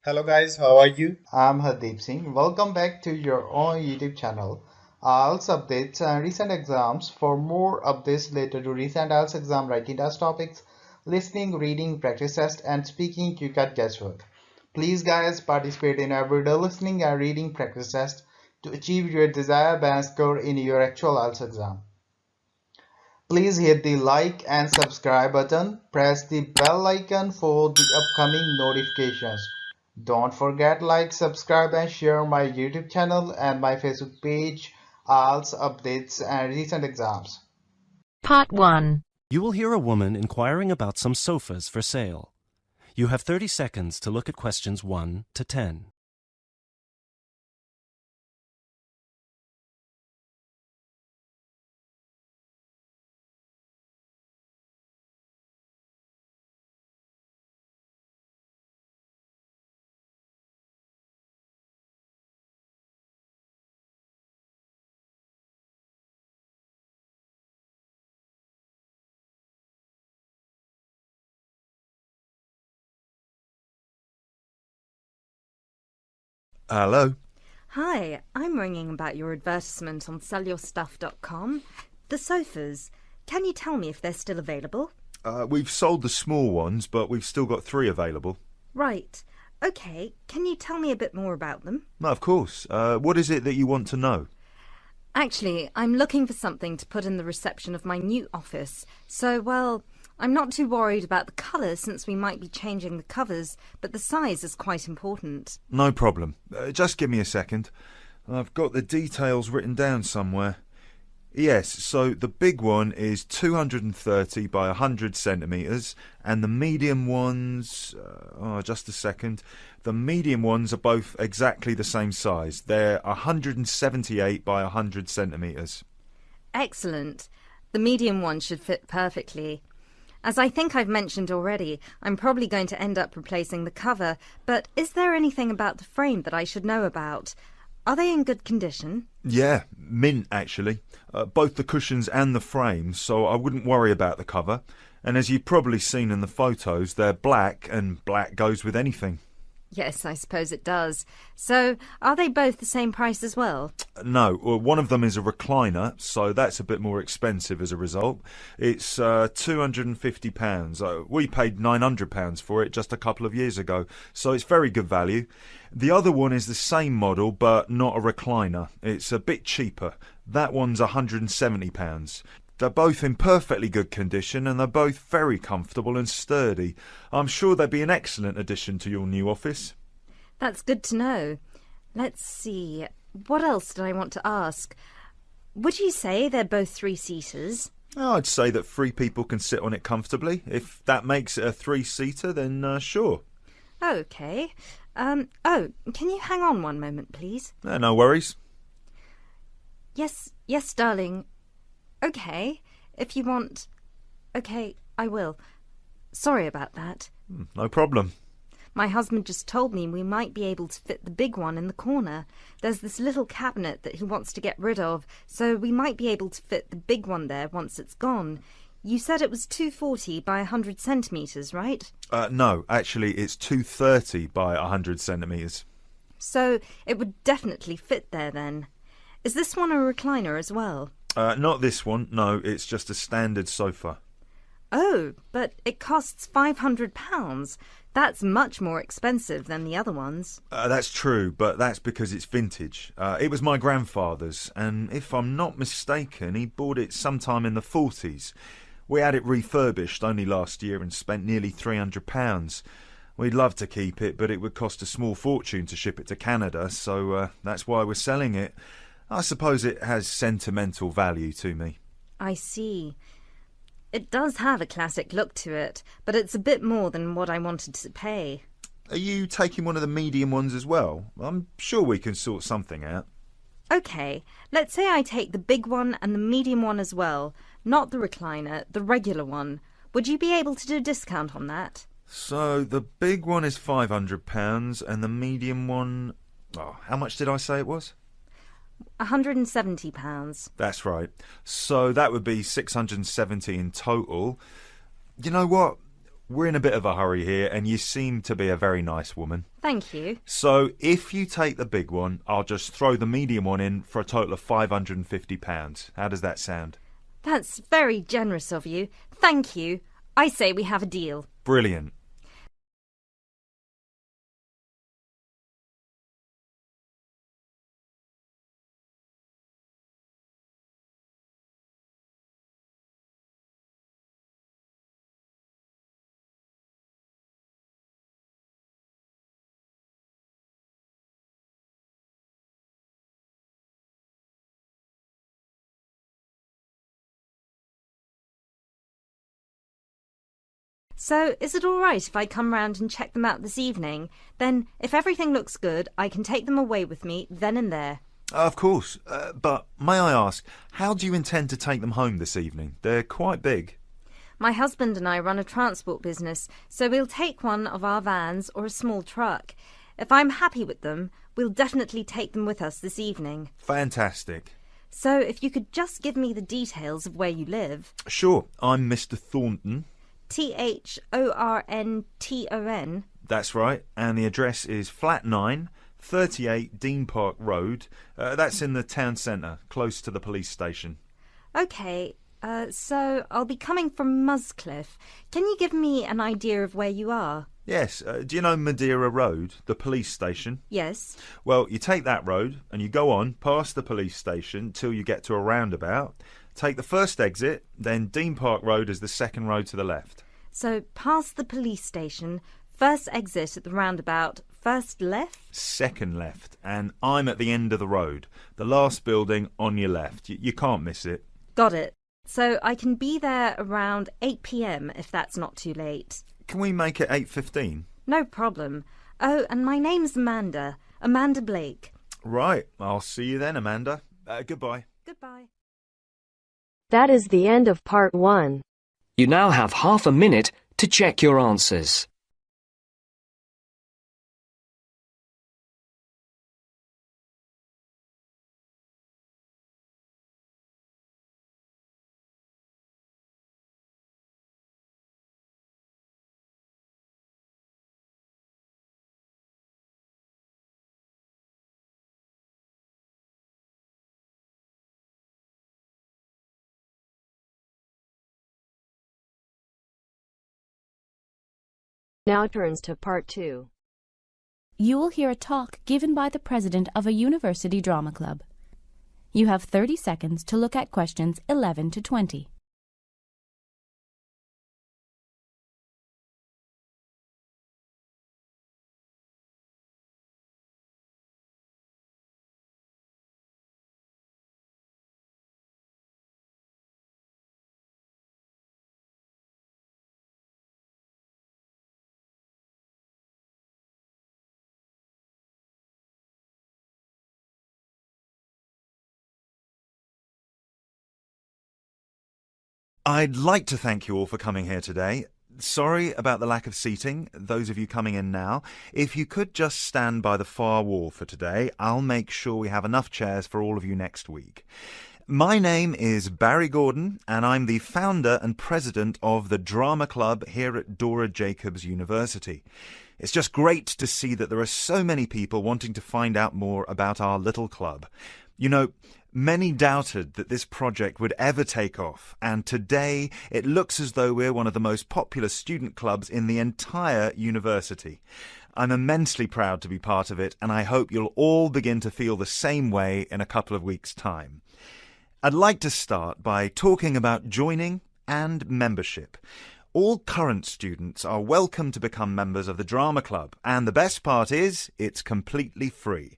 Hello guys, how are you? I'm Hardeep Singh. Welcome back to your own YouTube channel. IELTS updates and recent exams. For more updates related to recent IELTS exam writing test topics, listening, reading, practice test, and speaking, you got guesswork. Please, guys, participate in everyday listening and reading practice test to achieve your desired band score in your actual IELTS exam. Please hit the like and subscribe button. Press the bell icon for the upcoming notifications. Don't forget like, subscribe and share my YouTube channel and my Facebook page, IELTS updates and recent exams. Part 1. You will hear a woman inquiring about some sofas for sale. You have 30 seconds to look at questions 1 to 10. Hello. Hi, I'm ringing about your advertisement on sellyourstuff.com. The sofas. Can you tell me if they're still available? We've sold the small ones, but we've still got 3 available. Right. Okay, can you tell me a bit more about them? Of course. What is it that you want to know? Actually, I'm looking for something to put in the reception of my new office. So, well, I'm not too worried about the colour since we might be changing the covers, but the size is quite important. No problem. Just give me a second. I've got the details written down somewhere. Yes, so the big one is 230 by 100 centimetres, and the medium ones... just a second. The medium ones are both exactly the same size. They're 178 by 100 centimetres. Excellent. The medium one should fit perfectly. As I think I've mentioned already, I'm probably going to end up replacing the cover, but is there anything about the frame that I should know about? Are they in good condition? Yeah, mint actually. Both the cushions and the frame, so I wouldn't worry about the cover. And as you've probably seen in the photos, they're black, and black goes with anything. Yes, I suppose it does. So, are they both the same price as well? No, one of them is a recliner, so that's a bit more expensive as a result. It's £250. We paid £900 for it just a couple of years ago, so it's very good value. The other one is the same model, but not a recliner. It's a bit cheaper. That one's £170. They're both in perfectly good condition and they're both very comfortable and sturdy. I'm sure they'd be an excellent addition to your new office. That's good to know. Let's see. What else did I want to ask? Would you say they're both 3-seaters? I'd say that 3 people can sit on it comfortably. If that makes it a 3-seater, then sure. Okay. Can you hang on one moment, please? No worries. Yes, darling. Okay, if you want... Okay, I will. Sorry about that. No problem. My husband just told me we might be able to fit the big one in the corner. There's this little cabinet that he wants to get rid of, so we might be able to fit the big one there once it's gone. You said it was 240 by 100 centimetres, right? No, actually it's 230 by 100 centimetres. So it would definitely fit there then. Is this one a recliner as well? Not this one, no, it's just a standard sofa. Oh, but it costs £500. That's much more expensive than the other ones. That's true, but that's because it's vintage. It was my grandfather's, and if I'm not mistaken, he bought it sometime in the 40s. We had it refurbished only last year and spent nearly £300. We'd love to keep it, but it would cost a small fortune to ship it to Canada, so that's why we're selling it. I suppose it has sentimental value to me. I see. It does have a classic look to it, but it's a bit more than what I wanted to pay. Are you taking one of the medium ones as well? I'm sure we can sort something out. Okay, let's say I take the big one and the medium one as well. Not the recliner, the regular one. Would you be able to do a discount on that? So the big one is £500 and the medium one... how much did I say it was? £170. That's right. So that would be 670 in total. You know what? We're in a bit of a hurry here, and you seem to be a very nice woman. Thank you. So if you take the big one, I'll just throw the medium one in for a total of £550. How does that sound? That's very generous of you. Thank you. I say we have a deal. Brilliant. So, is it all right if I come round and check them out this evening? Then, if everything looks good, I can take them away with me then and there. Of course, but may I ask, how do you intend to take them home this evening? They're quite big. My husband and I run a transport business, so we'll take one of our vans or a small truck. If I'm happy with them, we'll definitely take them with us this evening. Fantastic. So, if you could just give me the details of where you live. Sure, I'm Mr. Thornton. Thornton. That's right, and the address is Flat 9, 38 Dean Park Road. That's in the town centre, close to the police station. OK, so I'll be coming from Muscliffe. Can you give me an idea of where you are? Yes, do you know Madeira Road, the police station? Yes. Well, you take that road and you go on past the police station till you get to a roundabout. Take the first exit, then Dean Park Road is the second road to the left. So, past the police station, first exit at the roundabout, first left? Second left, and I'm at the end of the road. The last building on your left. You can't miss it. Got it. So, I can be there around 8 p.m. if that's not too late. Can we make it 8:15? No problem. Oh, and my name's Amanda. Amanda Blake. Right, I'll see you then, Amanda. Goodbye. Goodbye. That is the end of part 1. You now have half a minute to check your answers. Now turns to part 2. You will hear a talk given by the president of a university drama club. You have 30 seconds to look at questions 11 to 20. I'd like to thank you all for coming here today. Sorry about the lack of seating, those of you coming in now. If you could just stand by the far wall for today, I'll make sure we have enough chairs for all of you next week. My name is Barry Gordon, and I'm the founder and president of the Drama Club here at Dora Jacobs University. It's just great to see that there are so many people wanting to find out more about our little club. You know, many doubted that this project would ever take off, and today it looks as though we're one of the most popular student clubs in the entire university. I'm immensely proud to be part of it, and I hope you'll all begin to feel the same way in a couple of weeks' time. I'd like to start by talking about joining and membership. All current students are welcome to become members of the Drama Club, and the best part is it's completely free.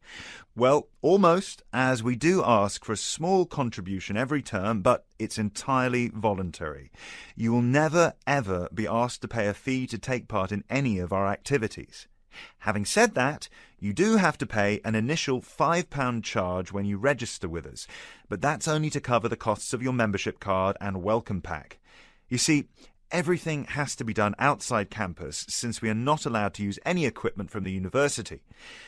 Well, almost, as we do ask for a small contribution every term, but it's entirely voluntary. You will never, ever be asked to pay a fee to take part in any of our activities. Having said that, you do have to pay an initial £5 charge when you register with us, but that's only to cover the costs of your membership card and welcome pack. You see, everything has to be done outside campus since we are not allowed to use any equipment from the university.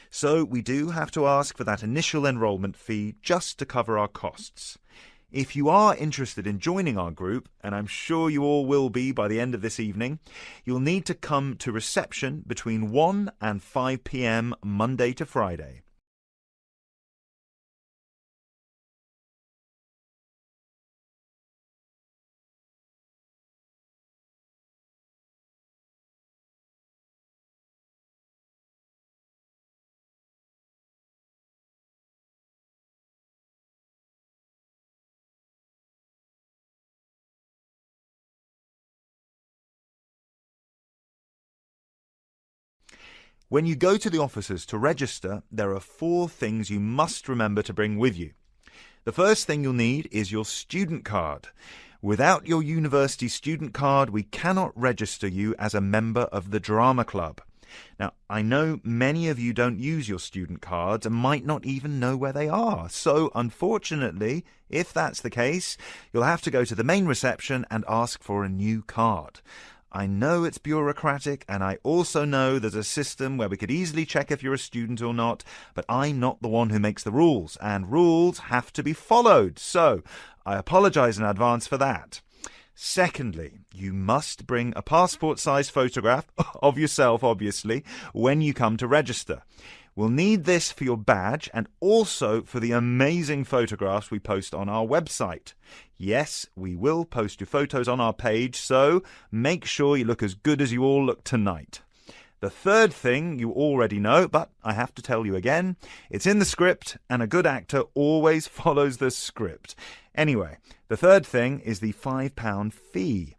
So we do have to ask for that initial enrolment fee just to cover our costs. If you are interested in joining our group, and I'm sure you all will be by the end of this evening, you'll need to come to reception between 1 and 5 p.m. Monday to Friday. When you go to the offices to register, there are 4 things you must remember to bring with you. The first thing you'll need is your student card. Without your university student card, we cannot register you as a member of the drama club. Now, I know many of you don't use your student cards and might not even know where they are. So, unfortunately, if that's the case, you'll have to go to the main reception and ask for a new card. I know it's bureaucratic, and I also know there's a system where we could easily check if you're a student or not, but I'm not the one who makes the rules, and rules have to be followed. So, I apologise in advance for that. Secondly, you must bring a passport-sized photograph of yourself, obviously, when you come to register. We'll need this for your badge and also for the amazing photographs we post on our website. Yes, we will post your photos on our page, so make sure you look as good as you all look tonight. The third thing you already know, but I have to tell you again, it's in the script, and a good actor always follows the script. Anyway, the third thing is the £5 fee.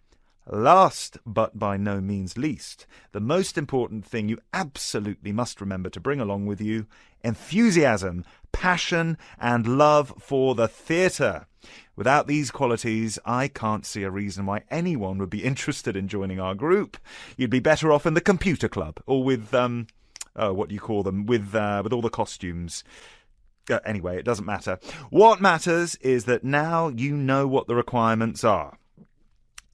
Last, but by no means least, the most important thing you absolutely must remember to bring along with you: enthusiasm, passion, and love for the theatre. Without these qualities, I can't see a reason why anyone would be interested in joining our group. You'd be better off in the computer club, or with, what do you call them, with all the costumes. Anyway, it doesn't matter. What matters is that now you know what the requirements are.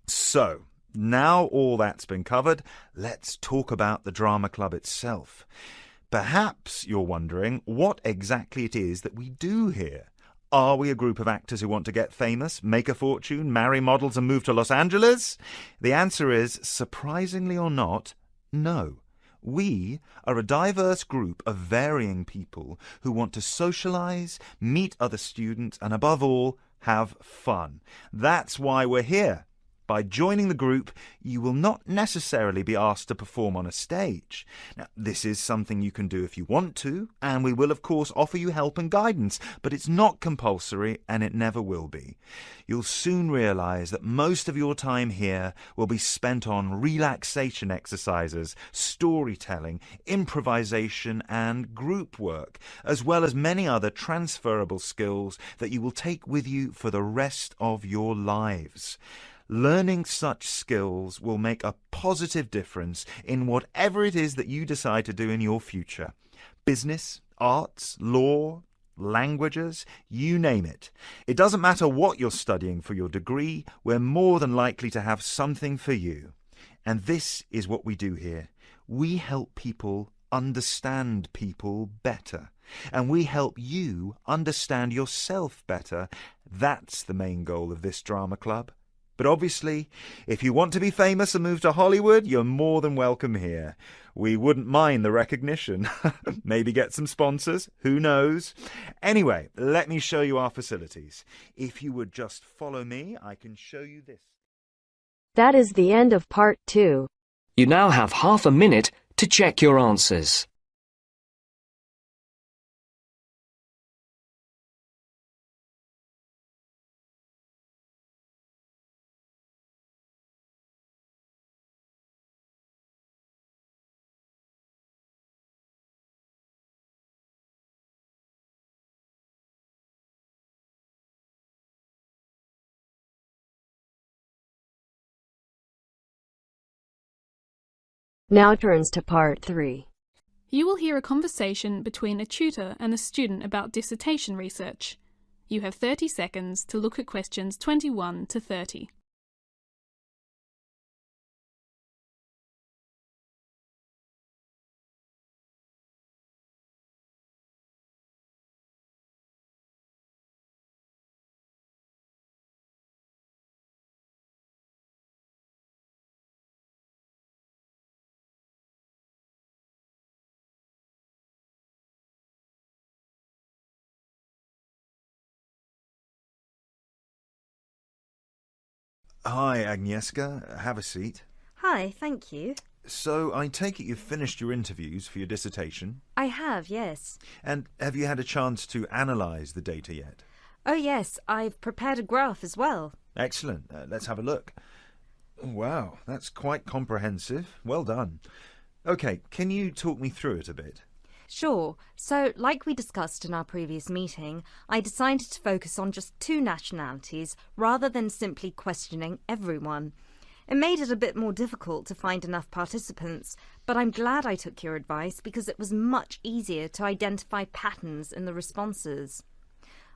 So, now all that's been covered, let's talk about the drama club itself. Perhaps you're wondering what exactly it is that we do here. Are we a group of actors who want to get famous, make a fortune, marry models and move to Los Angeles? The answer is, surprisingly or not, no. We are a diverse group of varying people who want to socialize, meet other students, and above all, have fun. That's why we're here. By joining the group, you will not necessarily be asked to perform on a stage. Now, this is something you can do if you want to, and we will of course offer you help and guidance, but it's not compulsory and it never will be. You'll soon realise that most of your time here will be spent on relaxation exercises, storytelling, improvisation and group work, as well as many other transferable skills that you will take with you for the rest of your lives. Learning such skills will make a positive difference in whatever it is that you decide to do in your future. Business, arts, law, languages, you name it. It doesn't matter what you're studying for your degree, we're more than likely to have something for you. And this is what we do here. We help people understand people better. And we help you understand yourself better. That's the main goal of this drama club. But obviously, if you want to be famous and move to Hollywood, you're more than welcome here. We wouldn't mind the recognition. Maybe get some sponsors, who knows? Anyway, let me show you our facilities. If you would just follow me, I can show you this. That is the end of part 2. You now have half a minute to check your answers. Now turns to part 3. You will hear a conversation between a tutor and a student about dissertation research. You have 30 seconds to look at questions 21 to 30. Hi, Agnieszka. Have a seat. Hi, thank you. So, I take it you've finished your interviews for your dissertation? I have, yes. And have you had a chance to analyse the data yet? Oh yes, I've prepared a graph as well. Excellent. Let's have a look. Wow, that's quite comprehensive. Well done. OK, can you talk me through it a bit? Sure. So, like we discussed in our previous meeting, I decided to focus on just 2 nationalities rather than simply questioning everyone. It made it a bit more difficult to find enough participants, but I'm glad I took your advice because it was much easier to identify patterns in the responses.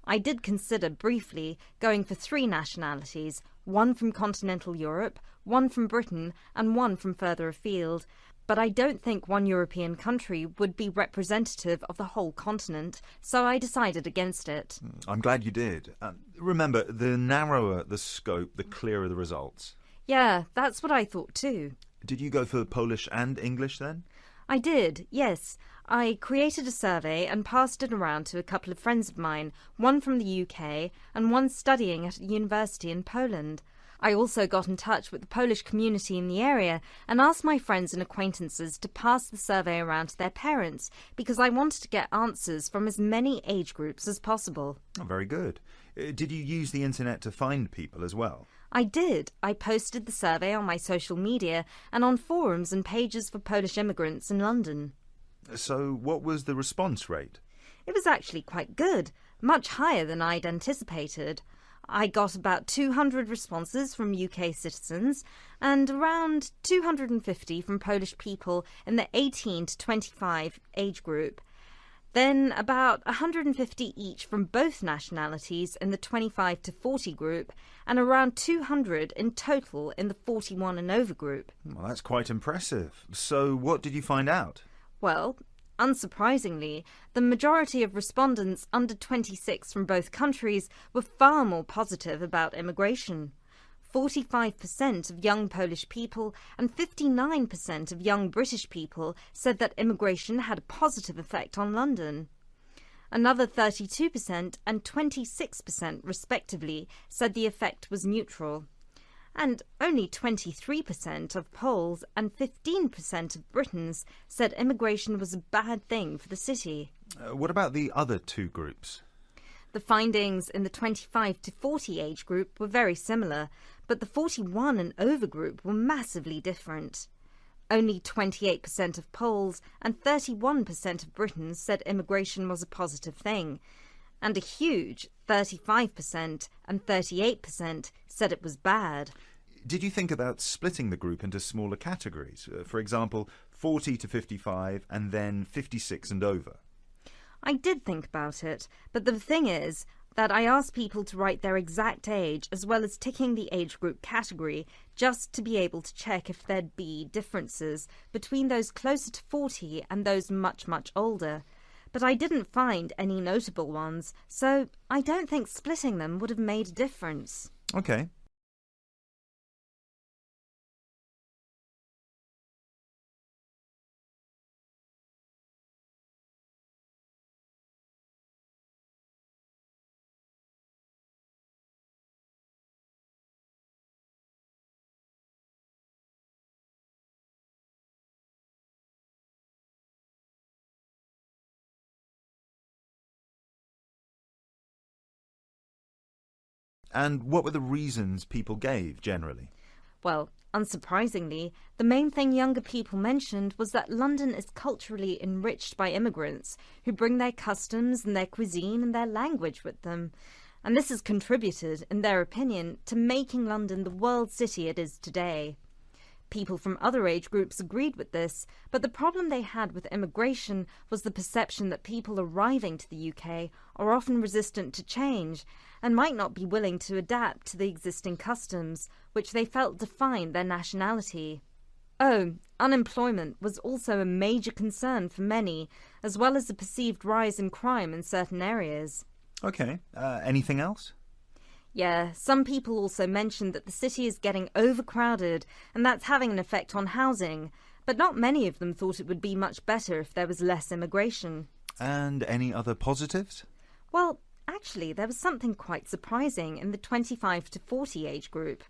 I did consider briefly going for 3 nationalities, 1 from continental Europe, 1 from Britain and 1 from further afield, but I don't think one European country would be representative of the whole continent, so I decided against it. I'm glad you did. Remember, the narrower the scope, the clearer the results. Yeah, that's what I thought too. Did you go for Polish and English then? I did, yes. I created a survey and passed it around to a couple of friends of mine, one from the UK and one studying at a university in Poland. I also got in touch with the Polish community in the area and asked my friends and acquaintances to pass the survey around to their parents because I wanted to get answers from as many age groups as possible. Oh, very good. Did you use the internet to find people as well? I did. I posted the survey on my social media and on forums and pages for Polish immigrants in London. So what was the response rate? It was actually quite good, much higher than I'd anticipated. I got about 200 responses from UK citizens and around 250 from Polish people in the 18 to 25 age group. Then about 150 each from both nationalities in the 25 to 40 group and around 200 in total in the 41 and over group. Well, that's quite impressive. So what did you find out? Well, unsurprisingly, the majority of respondents under 26 from both countries were far more positive about immigration. 45% of young Polish people and 59% of young British people said that immigration had a positive effect on London. Another 32% and 26% respectively said the effect was neutral. And only 23% of Poles and 15% of Britons said immigration was a bad thing for the city. What about the other 2 groups? The findings in the 25 to 40 age group were very similar, but the 41 and over group were massively different. Only 28% of Poles and 31% of Britons said immigration was a positive thing, and a huge 35% and 38% said it was bad. Did you think about splitting the group into smaller categories? For example, 40 to 55 and then 56 and over? I did think about it, but the thing is that I asked people to write their exact age as well as ticking the age group category just to be able to check if there'd be differences between those closer to 40 and those much, much older. But I didn't find any notable ones, so I don't think splitting them would have made a difference. OK. And what were the reasons people gave, generally? Well, unsurprisingly, the main thing younger people mentioned was that London is culturally enriched by immigrants who bring their customs and their cuisine and their language with them. And this has contributed, in their opinion, to making London the world city it is today. People from other age groups agreed with this, but the problem they had with immigration was the perception that people arriving to the UK are often resistant to change and might not be willing to adapt to the existing customs, which they felt defined their nationality. Oh, unemployment was also a major concern for many, as well as the perceived rise in crime in certain areas. OK. Anything else? Yeah, some people also mentioned that the city is getting overcrowded and that's having an effect on housing, but not many of them thought it would be much better if there was less immigration. And any other positives? Well, actually, there was something quite surprising in the 25 to 40 age group.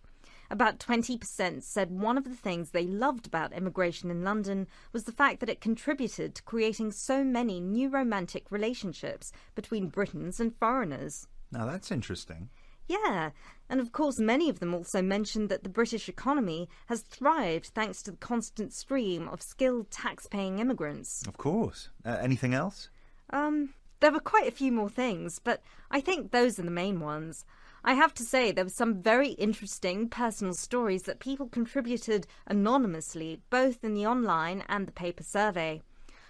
About 20% said one of the things they loved about immigration in London was the fact that it contributed to creating so many new romantic relationships between Britons and foreigners. Now that's interesting. Yeah, and of course many of them also mentioned that the British economy has thrived thanks to the constant stream of skilled tax-paying immigrants. Of course. Anything else? There were quite a few more things, but I think those are the main ones. I have to say there were some very interesting personal stories that people contributed anonymously, both in the online and the paper survey.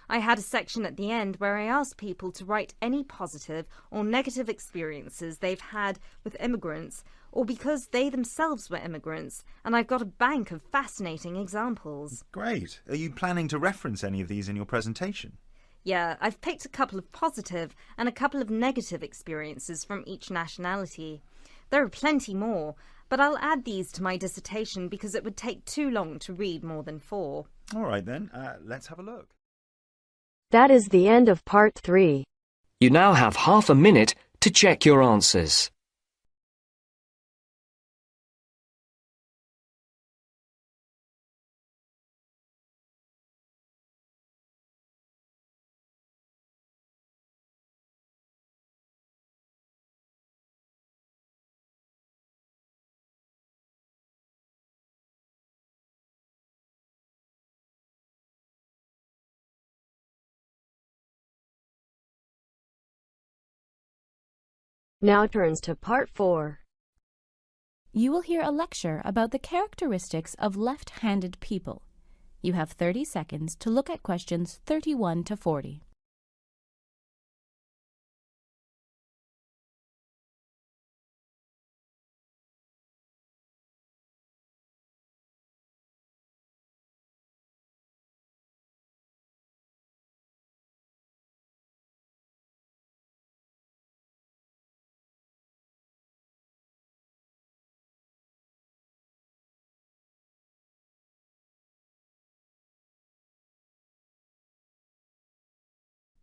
I had a section at the end where I asked people to write any positive or negative experiences they've had with immigrants, or because they themselves were immigrants, and I've got a bank of fascinating examples. Great. Are you planning to reference any of these in your presentation? Yeah, I've picked a couple of positive and a couple of negative experiences from each nationality. There are plenty more, but I'll add these to my dissertation because it would take too long to read more than 4. All right then, let's have a look. That is the end of part 3. You now have half a minute to check your answers. Now turns to part 4. You will hear a lecture about the characteristics of left-handed people. You have 30 seconds to look at questions 31 to 40.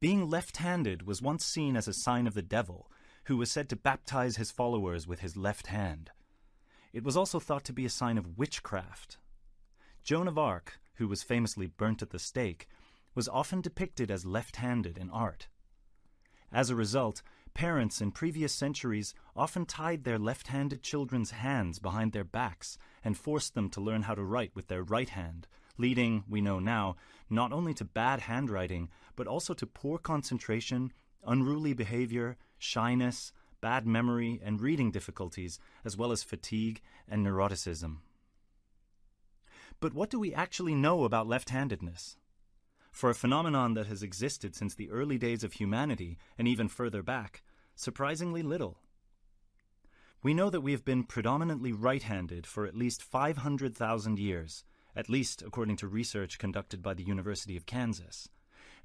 Being left-handed was once seen as a sign of the devil, who was said to baptize his followers with his left hand. It was also thought to be a sign of witchcraft. Joan of Arc, who was famously burnt at the stake, was often depicted as left-handed in art. As a result, parents in previous centuries often tied their left-handed children's hands behind their backs and forced them to learn how to write with their right hand, leading, we know now, not only to bad handwriting, but also to poor concentration, unruly behavior, shyness, bad memory, and reading difficulties, as well as fatigue and neuroticism. But what do we actually know about left-handedness? For a phenomenon that has existed since the early days of humanity, and even further back, surprisingly little. We know that we have been predominantly right-handed for at least 500,000 years, at least according to research conducted by the University of Kansas.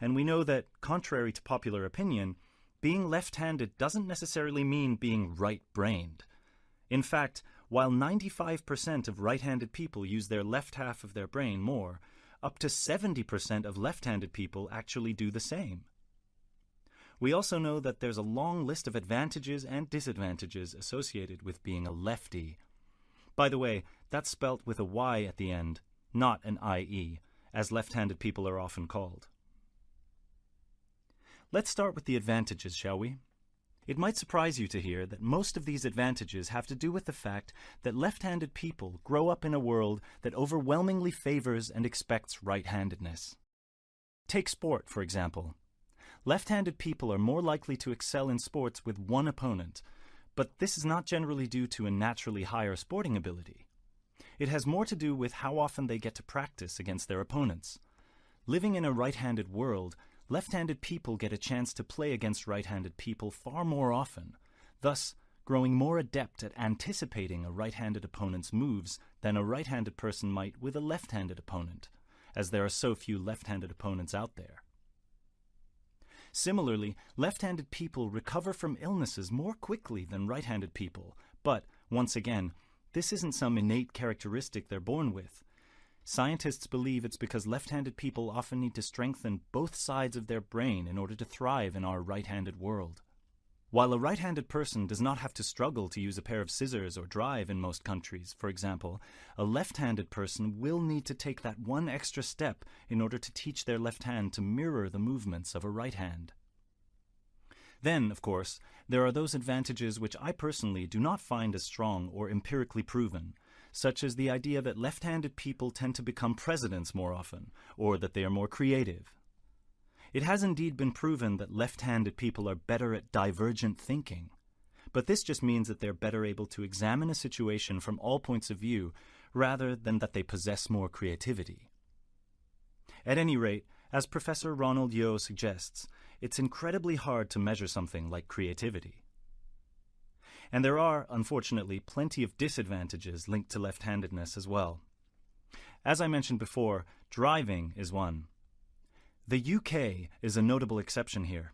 And we know that, contrary to popular opinion, being left-handed doesn't necessarily mean being right-brained. In fact, while 95% of right-handed people use their left half of their brain more, up to 70% of left-handed people actually do the same. We also know that there's a long list of advantages and disadvantages associated with being a lefty. By the way, that's spelt with a Y at the end, not an IE, as left-handed people are often called. Let's start with the advantages, shall we? It might surprise you to hear that most of these advantages have to do with the fact that left-handed people grow up in a world that overwhelmingly favors and expects right-handedness. Take sport, for example. Left-handed people are more likely to excel in sports with one opponent, but this is not generally due to a naturally higher sporting ability. It has more to do with how often they get to practice against their opponents. Living in a right-handed world, left-handed people get a chance to play against right-handed people far more often, thus growing more adept at anticipating a right-handed opponent's moves than a right-handed person might with a left-handed opponent, as there are so few left-handed opponents out there. Similarly, left-handed people recover from illnesses more quickly than right-handed people, but, once again, this isn't some innate characteristic they're born with. Scientists believe it's because left-handed people often need to strengthen both sides of their brain in order to thrive in our right-handed world. While a right-handed person does not have to struggle to use a pair of scissors or drive in most countries, for example, a left-handed person will need to take that one extra step in order to teach their left hand to mirror the movements of a right hand. Then, of course, there are those advantages which I personally do not find as strong or empirically proven, such as the idea that left-handed people tend to become presidents more often, or that they are more creative. It has indeed been proven that left-handed people are better at divergent thinking, but this just means that they're better able to examine a situation from all points of view rather than that they possess more creativity. At any rate, as Professor Ronald Yeo suggests, it's incredibly hard to measure something like creativity. And there are, unfortunately, plenty of disadvantages linked to left-handedness as well. As I mentioned before, driving is one. The UK is a notable exception here,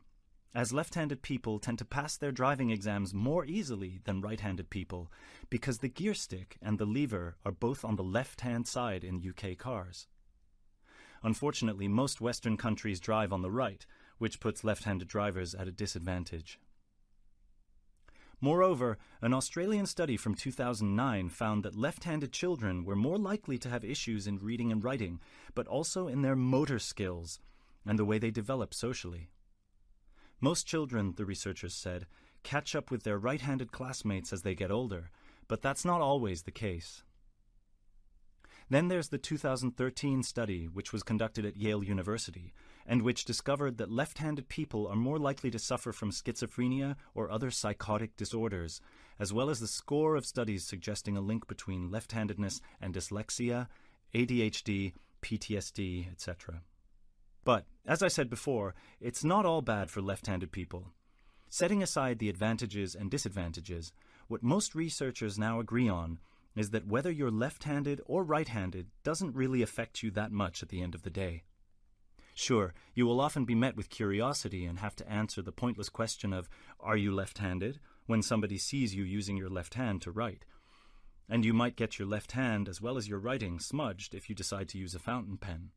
as left-handed people tend to pass their driving exams more easily than right-handed people because the gear stick and the lever are both on the left-hand side in UK cars. Unfortunately, most Western countries drive on the right, which puts left-handed drivers at a disadvantage. Moreover, an Australian study from 2009 found that left-handed children were more likely to have issues in reading and writing, but also in their motor skills and the way they develop socially. Most children, the researchers said, catch up with their right-handed classmates as they get older, but that's not always the case. Then there's the 2013 study, which was conducted at Yale University, and which discovered that left-handed people are more likely to suffer from schizophrenia or other psychotic disorders, as well as the score of studies suggesting a link between left-handedness and dyslexia, ADHD, PTSD, etc. But, as I said before, it's not all bad for left-handed people. Setting aside the advantages and disadvantages, what most researchers now agree on is that whether you're left-handed or right-handed doesn't really affect you that much at the end of the day. Sure, you will often be met with curiosity and have to answer the pointless question of, are you left-handed, when somebody sees you using your left hand to write. And you might get your left hand as well as your writing smudged if you decide to use a fountain pen.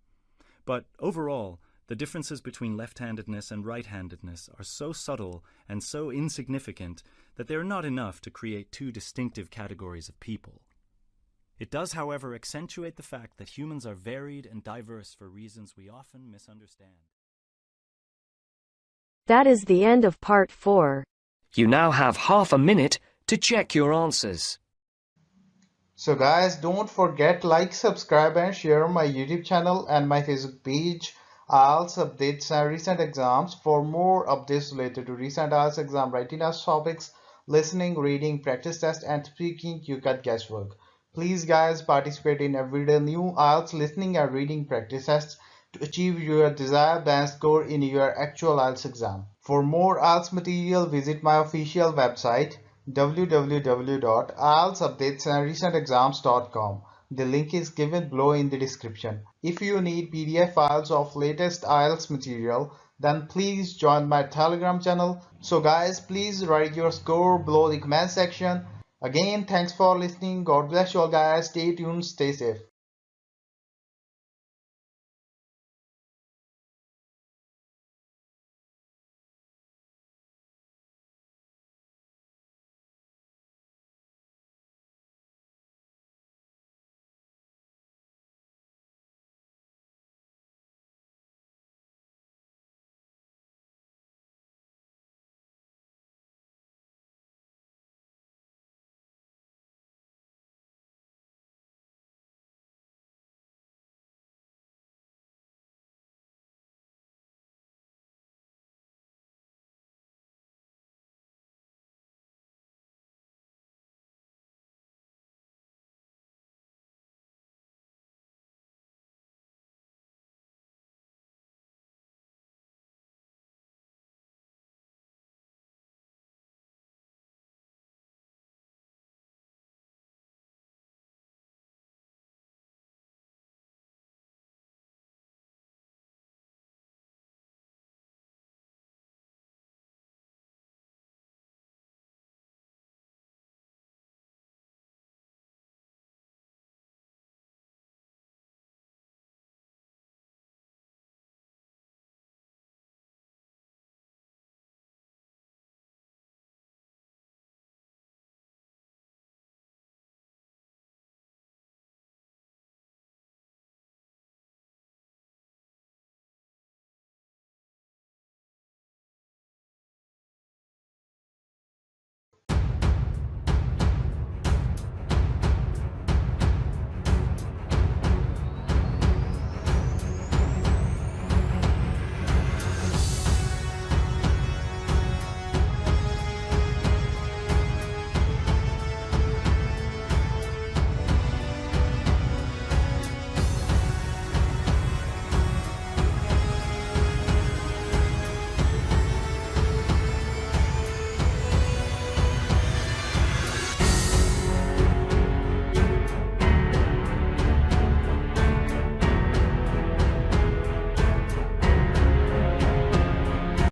But overall, the differences between left-handedness and right-handedness are so subtle and so insignificant that they are not enough to create two distinctive categories of people. It does, however, accentuate the fact that humans are varied and diverse for reasons we often misunderstand. That is the end of part 4. You now have half a minute to check your answers. So guys, don't forget like, subscribe and share my YouTube channel and my Facebook page, IELTS updates and recent exams. For more updates related to recent IELTS exam writing test topics, listening, reading, practice test and speaking, you got guesswork. Please guys, participate in everyday new IELTS listening and reading practice tests to achieve your desired band score in your actual IELTS exam. For more IELTS material, visit my official website www.ieltsupdatesandrecentexams.com. The link is given below in the description. If you need PDF files of latest IELTS material, then please join my Telegram channel. So guys, please write your score below the comment section. Again, thanks for listening. God bless you all guys. Stay tuned, stay safe.